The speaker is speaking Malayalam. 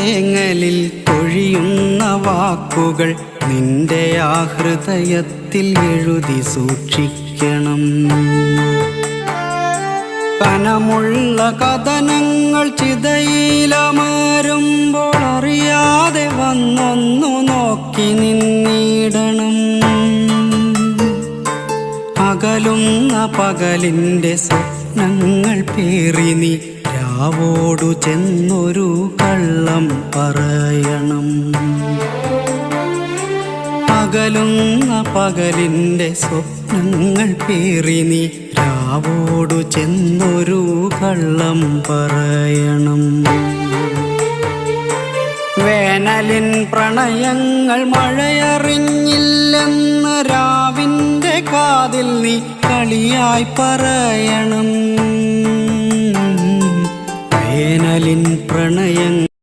തേങ്ങലിൽ പൊഴിയുന്ന വാക്കുകൾ നിന്റെ ആ ഹൃദയത്തിൽ എഴുതി സൂക്ഷിക്കണം. കനമുള്ള കഥനങ്ങൾ ചിതയിലമരുമ്പോൾ അറിയാതെ വന്നൊന്നു നോക്കി നിന്നിടണം. അകലുന്ന പകലിൻ്റെ സ്വപ്നങ്ങൾ പേറി നീ രാവോടു ചെന്നൊരു കള്ളം പറയണം. അകലുന്ന പകലിൻ്റെ സ്വപ്നങ്ങൾ പേറി നീ രാവോടു ചെന്നൊരു കള്ളം പറയണം. വേനലിൻ പ്രണയങ്ങൾ മഴയറിഞ്ഞില്ലെന്ന് രാവിൻ്റെ കാതിൽ നീ കളിയായി പറയണം. വേനലിൻ പ്രണയങ്ങൾ